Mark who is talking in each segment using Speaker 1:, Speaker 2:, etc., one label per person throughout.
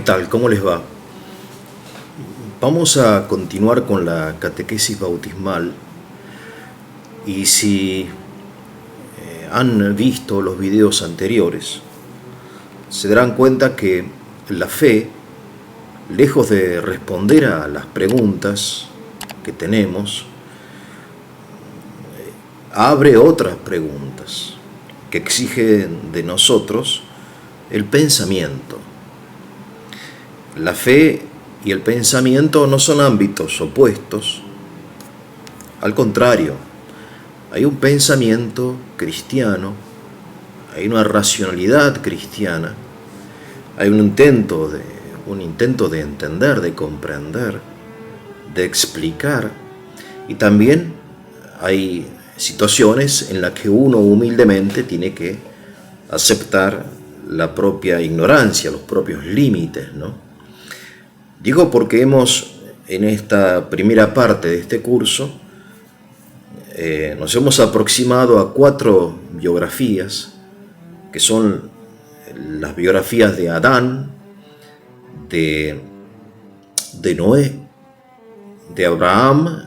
Speaker 1: tal? ¿Cómo les va? Vamos a continuar con la catequesis bautismal y si han visto los videos anteriores, se darán cuenta que la fe, lejos de responder a las preguntas que tenemos, abre otras preguntas que exigen de nosotros el pensamiento. La fe y el pensamiento no son ámbitos opuestos, al contrario, hay un pensamiento cristiano, hay una racionalidad cristiana, hay un intento de entender, de comprender, de explicar, y también hay situaciones en las que uno humildemente tiene que aceptar la propia ignorancia, los propios límites, ¿no? Digo porque en esta primera parte de este curso, nos hemos aproximado a 4 biografías, que son las biografías de Adán, de Noé, de Abraham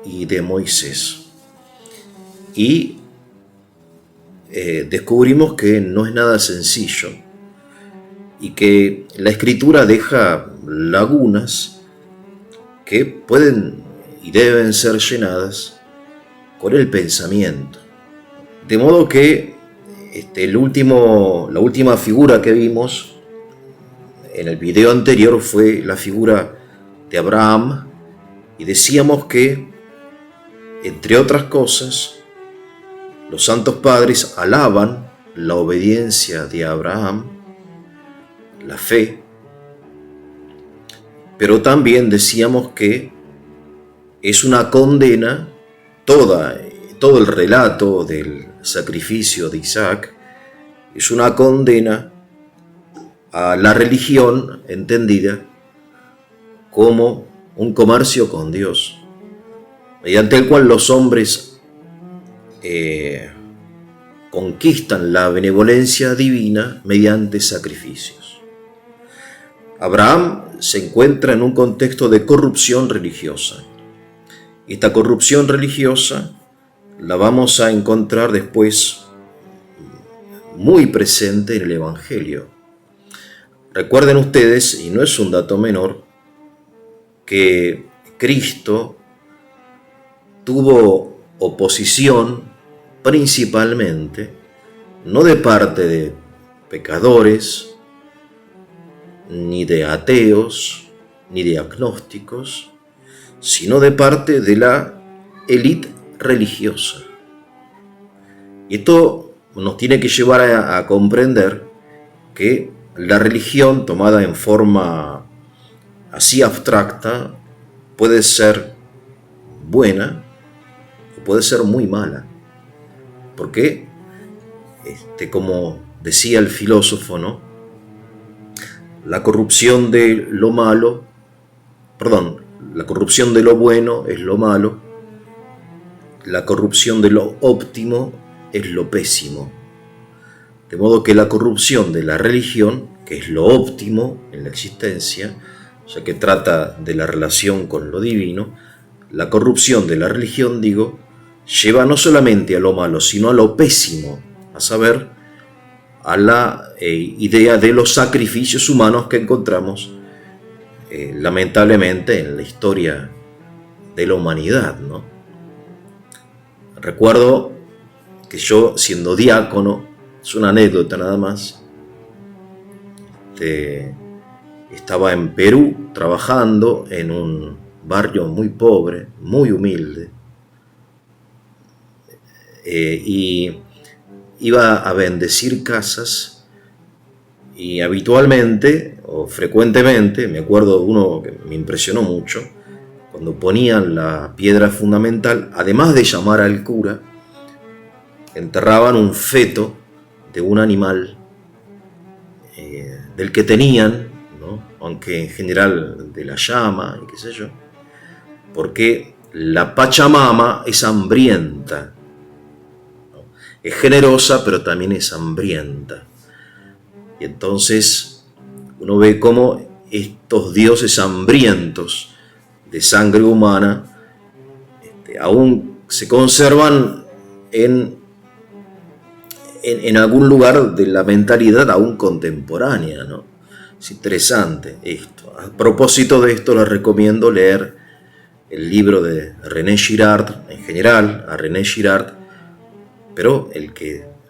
Speaker 1: y de Moisés. Y descubrimos que no es nada sencillo y que la escritura deja lagunas que pueden y deben ser llenadas con el pensamiento. De modo que la última figura que vimos en el video anterior fue la figura de Abraham, y decíamos que, entre otras cosas, los santos padres alaban la obediencia de Abraham, la fe, pero también decíamos que es una condena todo el relato del sacrificio de Isaac, es una condena a la religión entendida como un comercio con Dios, mediante el cual los hombres conquistan la benevolencia divina mediante sacrificios. Abraham se encuentra en un contexto de corrupción religiosa. Esta corrupción religiosa la vamos a encontrar después muy presente en el Evangelio. Recuerden ustedes, y no es un dato menor, que Cristo tuvo oposición principalmente, no de parte de pecadores, ni de ateos, ni de agnósticos, sino de parte de la élite religiosa. Y esto nos tiene que llevar a comprender que la religión, tomada en forma así abstracta, puede ser buena o puede ser muy mala. Porque, como decía el filósofo, ¿no? La corrupción de lo bueno es lo malo, la corrupción de lo óptimo es lo pésimo. De modo que la corrupción de la religión, que es lo óptimo en la existencia, o sea que trata de la relación con lo divino, la corrupción de la religión, lleva no solamente a lo malo, sino a lo pésimo, a saber, a la idea de los sacrificios humanos que encontramos lamentablemente en la historia de la humanidad, ¿no? Recuerdo que yo, siendo diácono, es una anécdota nada más, estaba en Perú trabajando en un barrio muy pobre, muy humilde, y iba a bendecir casas, y habitualmente o frecuentemente, me acuerdo de uno que me impresionó mucho, cuando ponían la piedra fundamental, además de llamar al cura, enterraban un feto de un animal del que tenían, ¿no? Aunque en general de la llama, y qué sé yo, porque la Pachamama es hambrienta, ¿no? Es generosa, pero también es hambrienta. Y entonces uno ve cómo estos dioses hambrientos de sangre humana aún se conservan en algún lugar de la mentalidad aún contemporánea, ¿no? Es interesante esto. A propósito de esto, les recomiendo leer el libro de René Girard, en general, a René Girard, pero el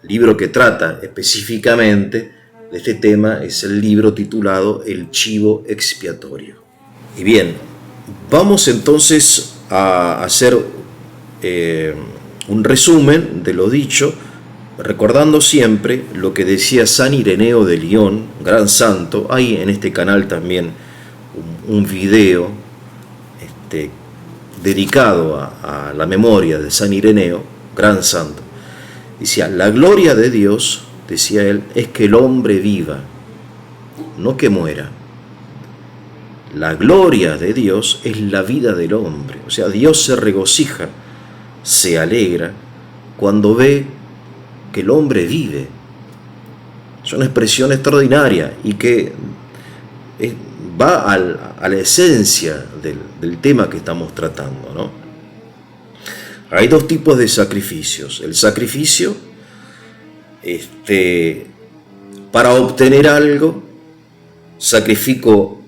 Speaker 1: libro que trata específicamente de este tema es el libro titulado El Chivo Expiatorio. Y bien, vamos entonces a hacer un resumen de lo dicho, recordando siempre lo que decía San Ireneo de Lyon, gran santo. Hay en este canal también un video dedicado a la memoria de San Ireneo, gran santo. Decía, la gloria de Dios, decía él, es que el hombre viva, no que muera. La gloria de Dios es la vida del hombre. O sea, Dios se regocija, se alegra cuando ve que el hombre vive. Es una expresión extraordinaria y que va a la esencia del tema que estamos tratando, ¿no? Hay dos tipos de sacrificios. El sacrificio para obtener algo, sacrifico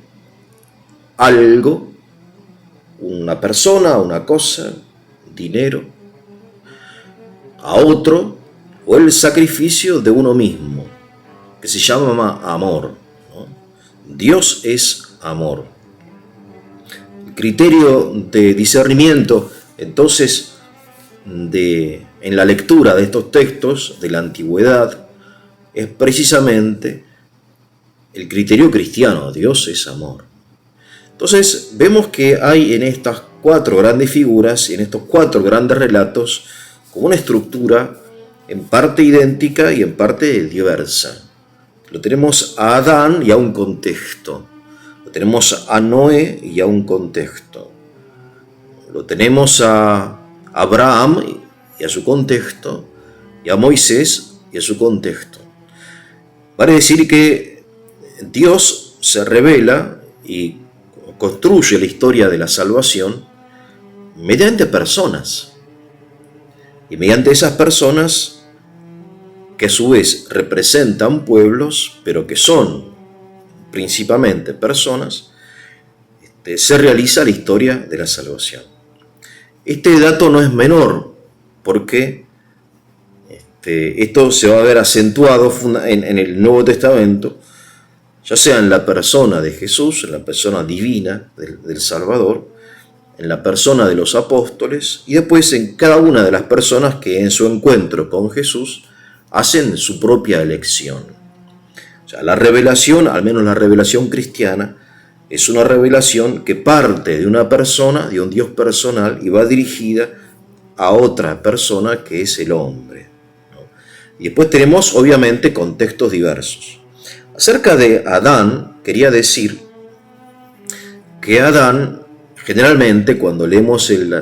Speaker 1: algo, una persona, una cosa, dinero, a otro, o el sacrificio de uno mismo, que se llama amor, ¿no? Dios es amor. El criterio de discernimiento, entonces, en la lectura de estos textos de la antigüedad, es precisamente el criterio cristiano. Dios es amor. Entonces, vemos que hay en estas cuatro grandes figuras, en estos cuatro grandes relatos, como una estructura en parte idéntica y en parte diversa. Lo tenemos a Adán y a un contexto. Lo tenemos a Noé y a un contexto. Lo tenemos a Abraham y a su contexto, y a Moisés y a su contexto. Vale decir que Dios se revela y construye la historia de la salvación mediante personas. Y mediante esas personas, que a su vez representan pueblos, pero que son principalmente personas, se realiza la historia de la salvación. Este dato no es menor, porque esto se va a ver acentuado en el Nuevo Testamento, ya sea en la persona de Jesús, en la persona divina del Salvador, en la persona de los apóstoles, y después en cada una de las personas que en su encuentro con Jesús hacen su propia elección. O sea, la revelación, al menos la revelación cristiana, es una revelación que parte de una persona, de un Dios personal, y va dirigida a otra persona que es el hombre, ¿no? Y después tenemos, obviamente, contextos diversos. Acerca de Adán, quería decir que Adán, generalmente, cuando leemos el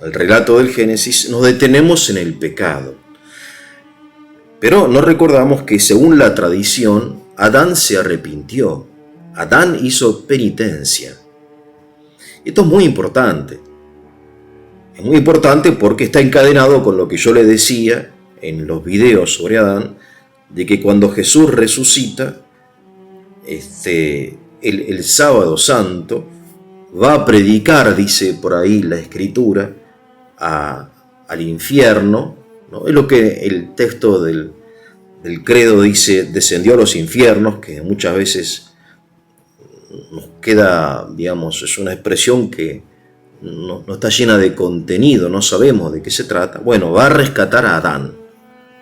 Speaker 1: relato del Génesis, nos detenemos en el pecado. Pero no recordamos que, según la tradición, Adán se arrepintió. Adán hizo penitencia. Esto es muy importante. Es muy importante porque está encadenado con lo que yo le decía en los videos sobre Adán, de que cuando Jesús resucita, el sábado santo, va a predicar, dice por ahí la Escritura, al infierno, ¿no? Es lo que el texto del credo dice, descendió a los infiernos, que muchas veces nos queda, digamos, es una expresión que no está llena de contenido, no sabemos de qué se trata. Bueno, va a rescatar a Adán,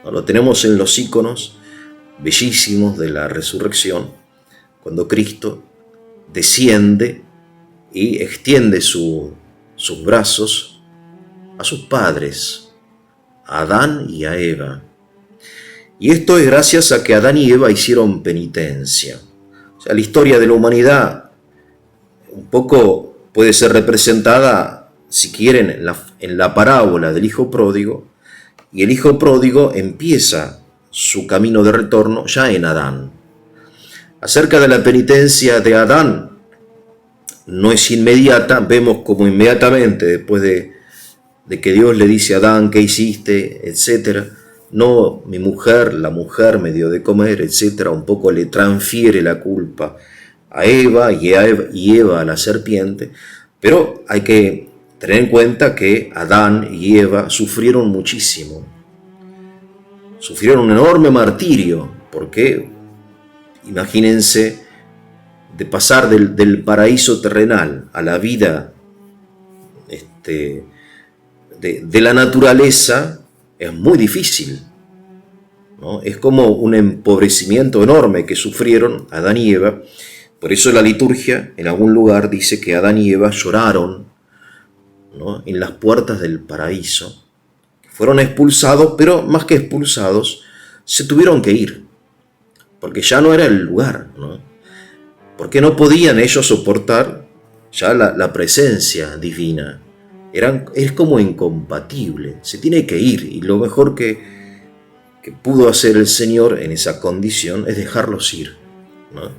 Speaker 1: ¿no? Lo tenemos en los íconos bellísimos de la resurrección, cuando Cristo desciende y extiende sus brazos a sus padres, a Adán y a Eva. Y esto es gracias a que Adán y Eva hicieron penitencia. O sea, la historia de la humanidad un poco puede ser representada, si quieren, en la parábola del hijo pródigo, y el hijo pródigo empieza su camino de retorno ya en Adán. Acerca de la penitencia de Adán, no es inmediata. Vemos como inmediatamente después de que Dios le dice a Adán: ¿qué hiciste?, etcétera. No, mi mujer, la mujer me dio de comer, etcétera. Un poco le transfiere la culpa a Eva y Eva a la serpiente. Pero hay que tener en cuenta que Adán y Eva sufrieron muchísimo. Sufrieron un enorme martirio, porque imagínense, de pasar del paraíso terrenal a la vida de la naturaleza, es muy difícil, ¿no? Es como un empobrecimiento enorme que sufrieron Adán y Eva. Por eso la liturgia en algún lugar dice que Adán y Eva lloraron, ¿no?, en las puertas del paraíso. Fueron expulsados, pero más que expulsados, se tuvieron que ir, porque ya no era el lugar, ¿no? Porque no podían ellos soportar ya la presencia divina. Es como incompatible, se tiene que ir, y lo mejor que pudo hacer el Señor en esa condición es dejarlos ir, ¿no?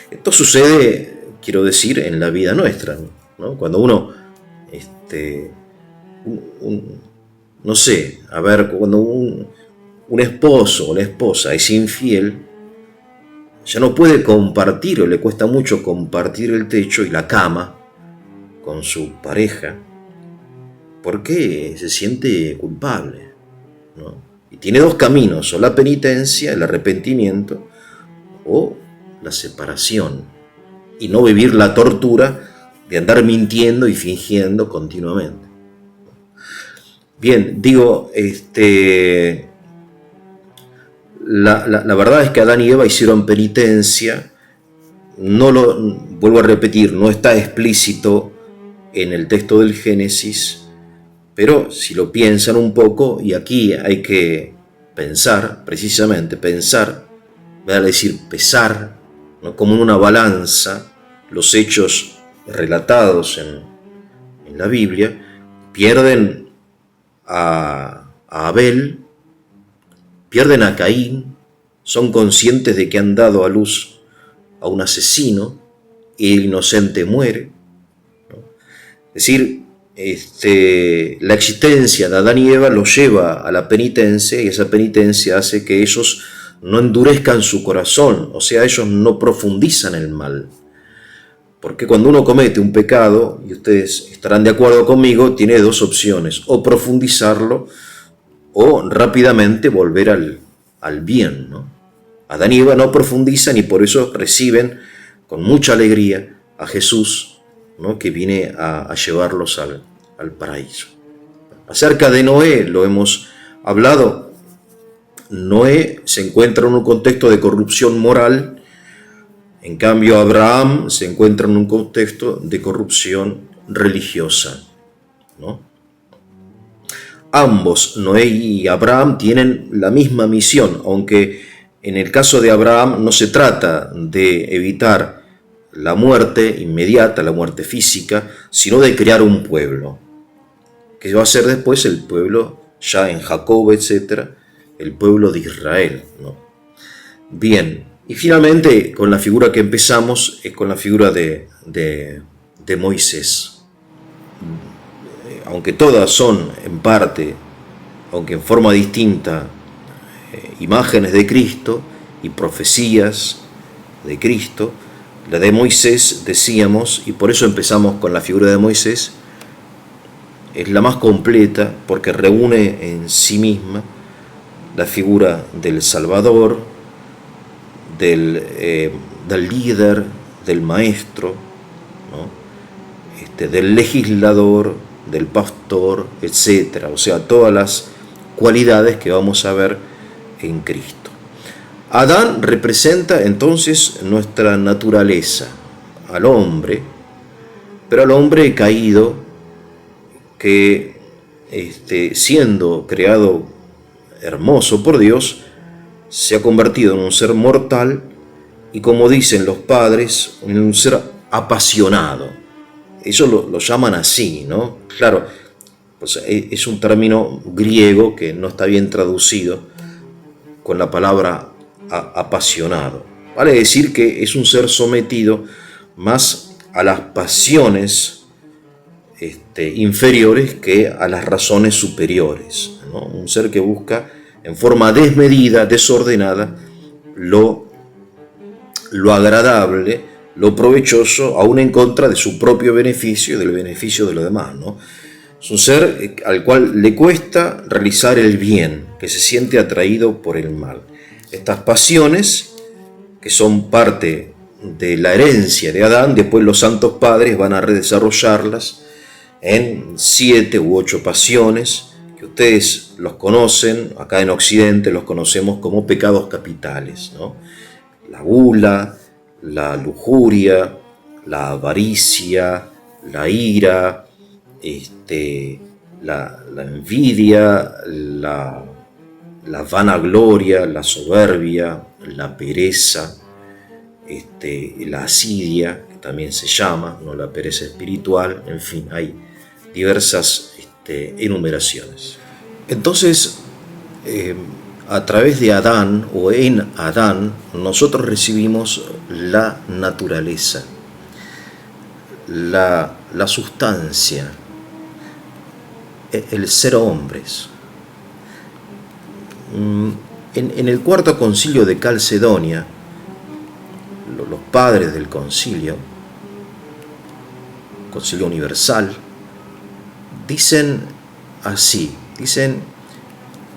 Speaker 1: Esto sucede, quiero decir, en la vida nuestra, ¿no? Cuando uno, no sé, a ver, cuando un esposo o una esposa es infiel, ya no puede compartir, o le cuesta mucho compartir el techo y la cama con su pareja, porque se siente culpable, ¿no? Y tiene dos caminos: o la penitencia, el arrepentimiento, o la separación, y no vivir la tortura de andar mintiendo y fingiendo continuamente. Bien, digo, la verdad es que Adán y Eva hicieron penitencia. Vuelvo a repetir, no está explícito en el texto del Génesis, pero si lo piensan un poco, y aquí hay que pensar, precisamente pensar, voy a decir pesar, ¿no?, como en una balanza, los hechos relatados en la Biblia. Pierden a Abel, pierden a Caín, son conscientes de que han dado a luz a un asesino y el inocente muere, ¿no? Es decir, la existencia de Adán y Eva los lleva a la penitencia, y esa penitencia hace que ellos no endurezcan su corazón, o sea, ellos no profundizan el mal. Porque cuando uno comete un pecado, y ustedes estarán de acuerdo conmigo, tiene dos opciones: o profundizarlo o rápidamente volver al bien, ¿no? Adán y Eva no profundizan, y por eso reciben con mucha alegría a Jesús, ¿no?, que viene a llevarlos al paraíso. Acerca de Noé lo hemos hablado. Noé se encuentra en un contexto de corrupción moral, en cambio Abraham se encuentra en un contexto de corrupción religiosa, ¿no? Ambos, Noé y Abraham, tienen la misma misión, aunque en el caso de Abraham no se trata de evitar la muerte inmediata, la muerte física, sino de crear un pueblo, que va a ser después el pueblo, ya en Jacob, etcétera, el pueblo de Israel, ¿no? Bien, y finalmente con la figura que empezamos es con la figura de Moisés. Aunque todas son en parte, aunque en forma distinta, imágenes de Cristo y profecías de Cristo, la de Moisés, decíamos, y por eso empezamos con la figura de Moisés, es la más completa porque reúne en sí misma la figura del Salvador, del líder, del maestro, ¿no?, del legislador, del pastor, etc. O sea, todas las cualidades que vamos a ver en Cristo. Adán representa entonces nuestra naturaleza, al hombre, pero al hombre caído que, siendo creado hermoso por Dios, se ha convertido en un ser mortal y, como dicen los padres, en un ser apasionado. Eso lo llaman así, ¿no? Claro, pues es un término griego que no está bien traducido con la palabra apasionado. Vale decir que es un ser sometido más a las pasiones inferiores que a las razones superiores, ¿no? Un ser que busca en forma desmedida, desordenada, lo agradable, lo provechoso, aún en contra de su propio beneficio y del beneficio de los demás, ¿no? Es un ser al cual le cuesta realizar el bien, que se siente atraído por el mal. Estas pasiones, que son parte de la herencia de Adán, después los santos padres van a redesarrollarlas en 7 u 8 pasiones, que ustedes los conocen, acá en Occidente los conocemos como pecados capitales, ¿no? La gula, la lujuria, la avaricia, la ira, la envidia, la vanagloria, la soberbia, la pereza, la asidia, que también se llama, ¿no? La pereza espiritual, en fin, hay diversas enumeraciones. Entonces, a través de Adán o en Adán, nosotros recibimos la naturaleza, la sustancia, el ser hombres. En el cuarto concilio de Calcedonia, los padres del concilio universal, dicen así,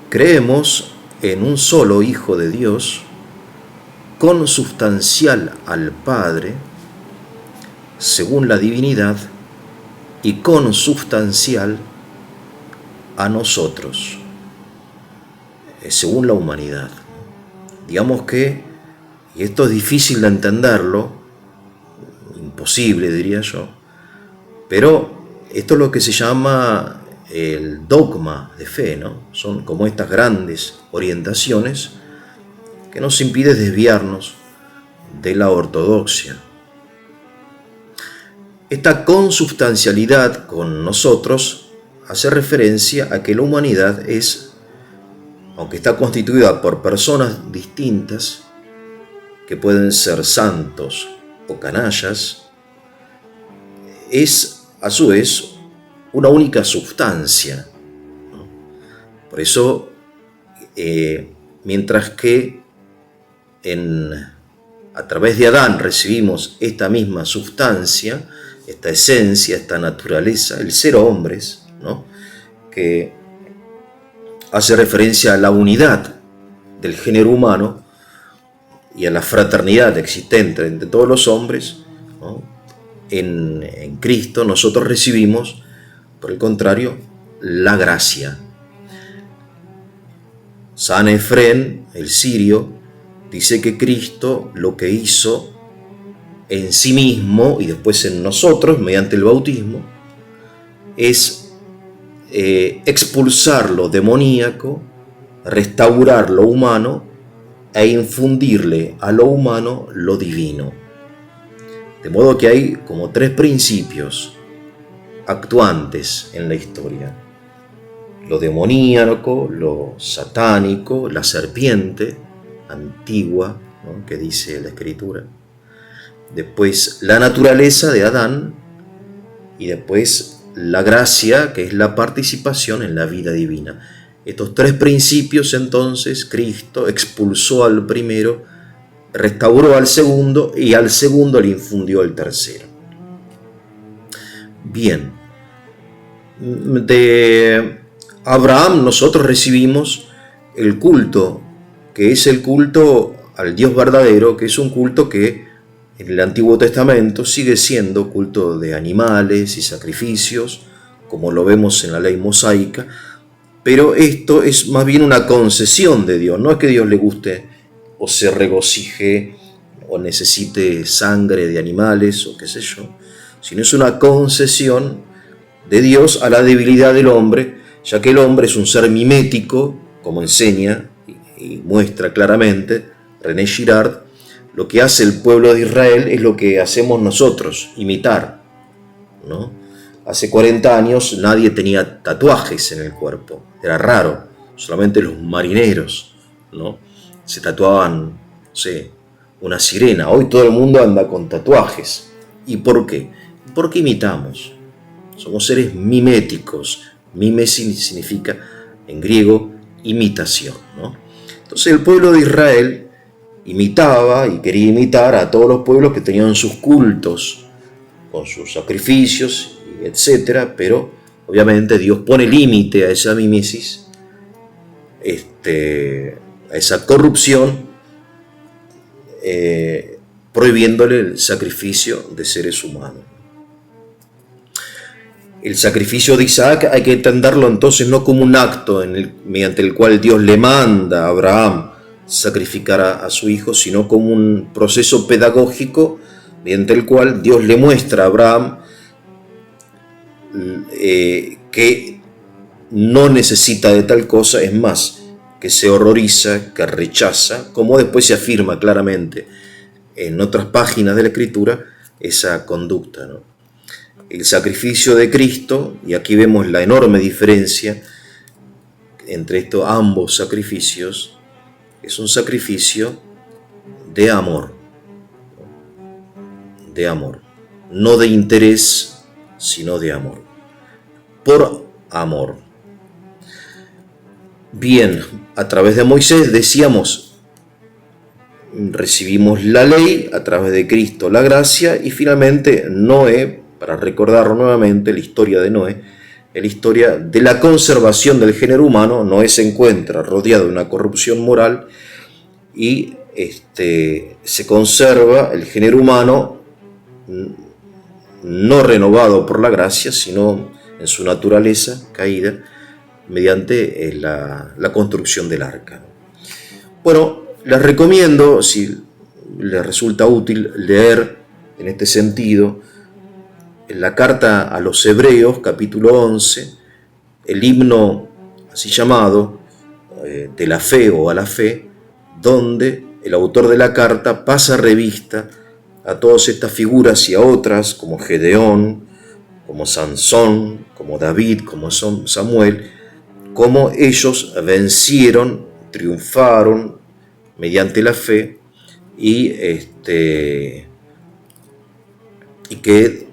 Speaker 1: creemos en un solo Hijo de Dios, consubstancial al Padre, según la divinidad, y consubstancial a nosotros, según la humanidad. Digamos que, y esto es difícil de entenderlo, imposible diría yo, pero esto es lo que se llama el dogma de fe, ¿no? Son como estas grandes orientaciones que nos impiden desviarnos de la ortodoxia. Esta consubstancialidad con nosotros hace referencia a que la humanidad es, aunque está constituida por personas distintas, que pueden ser santos o canallas, es a su vez una única substancia, ¿no? Por eso, mientras que a través de Adán recibimos esta misma substancia, esta esencia, esta naturaleza, el ser hombres, ¿no? Que hace referencia a la unidad del género humano y a la fraternidad existente entre todos los hombres, ¿no? En Cristo nosotros recibimos, por el contrario, la gracia. San Efrén, el sirio, dice que Cristo lo que hizo en sí mismo y después en nosotros, mediante el bautismo, es expulsar lo demoníaco, restaurar lo humano e infundirle a lo humano lo divino. De modo que hay como 3 principios actuantes en la historia: lo demoníaco, lo satánico, la serpiente antigua, ¿no?, que dice la Escritura, después la naturaleza de Adán y después la gracia, que es la participación en la vida divina. Estos 3 principios, entonces, Cristo expulsó al primero, restauró al segundo y al segundo le infundió el tercero. Bien, de Abraham nosotros recibimos el culto, que es el culto al Dios verdadero, que es un culto que en el Antiguo Testamento sigue siendo culto de animales y sacrificios, como lo vemos en la ley mosaica, pero esto es más bien una concesión de Dios. No es que Dios le guste o se regocije o necesite sangre de animales o qué sé yo, sino es una concesión de Dios a la debilidad del hombre, ya que el hombre es un ser mimético, como enseña y muestra claramente René Girard. Lo que hace el pueblo de Israel es lo que hacemos nosotros, imitar, ¿no? Hace 40 años nadie tenía tatuajes en el cuerpo, era raro, solamente los marineros, ¿no? Se tatuaban, no sé, una sirena. Hoy todo el mundo anda con tatuajes. ¿Y por qué? Porque imitamos. Somos seres miméticos. Mimesis significa en griego imitación, ¿no? Entonces el pueblo de Israel imitaba y quería imitar a todos los pueblos que tenían sus cultos, con sus sacrificios, etcétera, pero obviamente Dios pone límite a esa mimesis, a esa corrupción, prohibiéndole el sacrificio de seres humanos. El sacrificio de Isaac hay que entenderlo entonces no como un acto mediante el cual Dios le manda a Abraham sacrificar a su hijo, sino como un proceso pedagógico mediante el cual Dios le muestra a Abraham que no necesita de tal cosa, es más, que se horroriza, que rechaza, como después se afirma claramente en otras páginas de la Escritura, esa conducta, ¿no? El sacrificio de Cristo, y aquí vemos la enorme diferencia entre estos ambos sacrificios, es un sacrificio de amor, no de interés, sino de amor, por amor. Bien, a través de Moisés decíamos, recibimos la ley, a través de Cristo la gracia, y finalmente Noé, para recordarlo nuevamente, la historia de Noé, la historia de la conservación del género humano. Noé se encuentra rodeado de una corrupción moral y se conserva el género humano no renovado por la gracia, sino en su naturaleza caída, mediante la construcción del arca. Bueno, les recomiendo, si les resulta útil, leer en este sentido en la carta a los Hebreos, capítulo 11, el himno así llamado de la fe o a la fe, donde el autor de la carta pasa revista a todas estas figuras y a otras, como Gedeón, como Sansón, como David, como Samuel, cómo ellos vencieron, triunfaron mediante la fe y que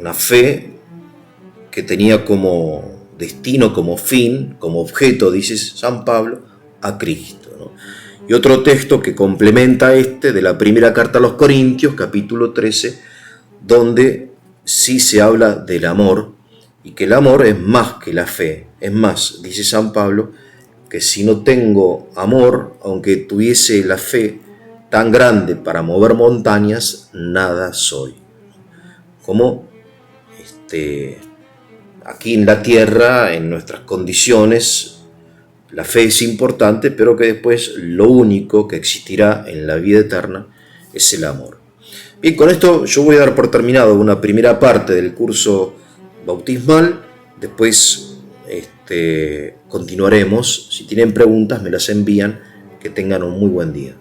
Speaker 1: una fe que tenía como destino, como fin, como objeto, dice San Pablo, a Cristo, ¿no? Y otro texto que complementa de la primera carta a los Corintios, capítulo 13, donde sí se habla del amor, y que el amor es más que la fe. Es más, dice San Pablo, que si no tengo amor, aunque tuviese la fe tan grande para mover montañas, nada soy. Como aquí en la tierra, en nuestras condiciones, la fe es importante, pero que después lo único que existirá en la vida eterna es el amor. Bien, con esto yo voy a dar por terminado una primera parte del curso bautismal. Después continuaremos. Si tienen preguntas me las envían. Que tengan un muy buen día.